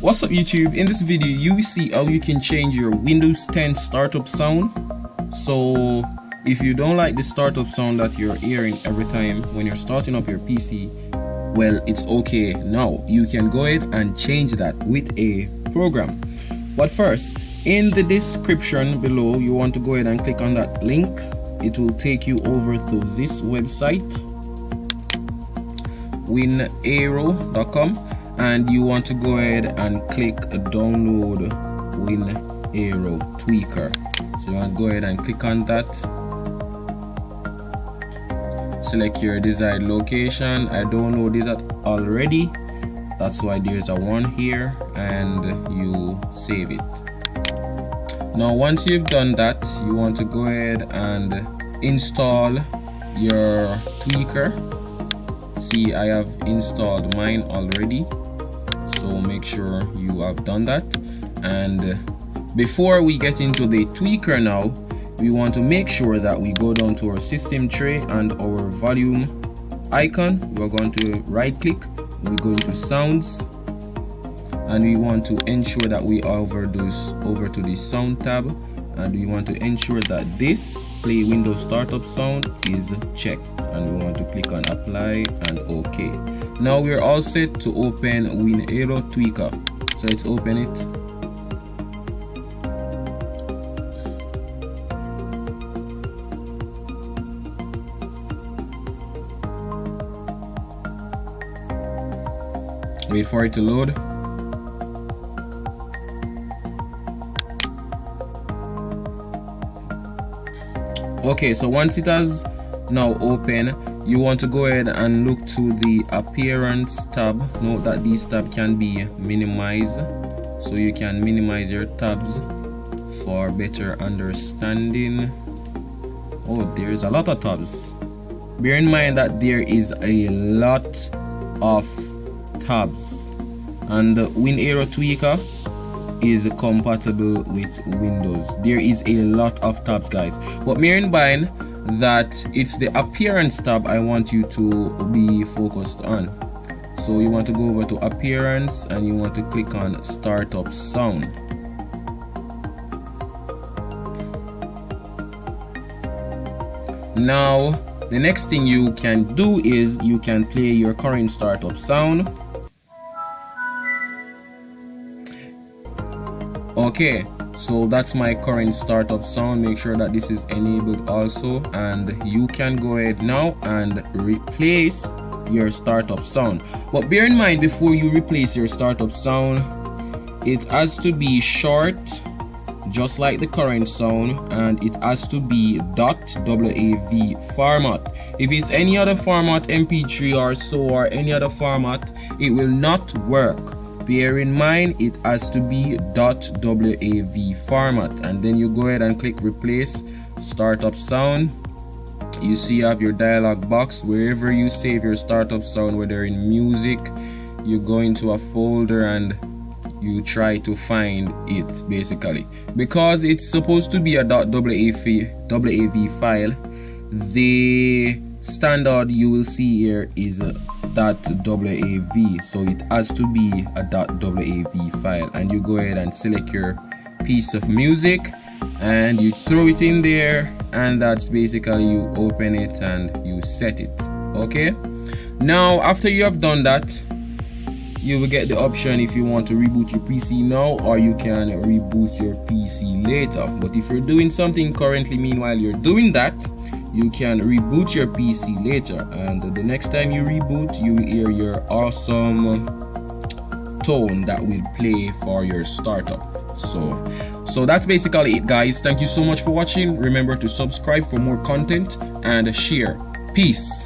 What's up YouTube? In this video you will see how you can change your Windows 10 startup sound. So if you don't like the startup sound that you're hearing every time when you're starting up your PC, well, it's okay. Now you can go ahead and change that with a program. But first, in the description below, you want to go ahead and click on that link. It will take you over to this website, winaero.com, and you want to go ahead and click download Winaero tweaker. So you want to go ahead and click on that, select your desired location. I downloaded that already, that's why there's a 1 here, and you save it. Now once you've done that, you want to go ahead and install your tweaker. See, I have installed mine already, so make sure you have done that. And before we get into the tweaker now, we want to make sure that we go down to our system tray and our volume icon. We're going to right click, we go into sounds, and we want to ensure that we over to the sound tab, and we want to ensure that this play Windows startup sound is checked, and we want to click on apply and OK. Now we're all set to open Winaero tweaker, so let's open it. Wait for it to load. Okay, so once it has now open, you want to go ahead and look to the appearance tab. Note that these tabs can be minimized, so you can minimize your tabs for better understanding. Oh, there's a lot of tabs. Bear in mind that there is a lot of tabs, and the Winaero tweaker is compatible with Windows. There is a lot of tabs, guys, but bear in mind that it's the appearance tab I want you to be focused on. So you want to go over to appearance and you want to click on startup sound. Now the next thing you can do is you can play your current startup sound. Okay, so that's my current startup sound. Make sure that this is enabled also, and you can go ahead now and replace your startup sound. But bear in mind, before you replace your startup sound, it has to be short, just like the current sound, and it has to be .wav format. If it's any other format, MP3 or so, or any other format, it will not work. Bear in mind, it has to be .wav format, and then you go ahead and click replace startup sound. You see you have your dialog box. Wherever you save your startup sound, whether in music, you go into a folder and you try to find it, basically. Because it's supposed to be a .wav file, the standard you will see here is .wav, so it has to be a .wav file, and you go ahead and select your piece of music and you throw it in there, and that's basically you open it and you set it. Okay, now after you have done that, you will get the option if you want to reboot your PC now, or you can reboot your PC later. But if you're doing something currently meanwhile you're doing that, you can reboot your PC later, and the next time you reboot, you will hear your awesome tone that will play for your startup. So that's basically it, guys. Thank you so much for watching. Remember to subscribe for more content and share. Peace.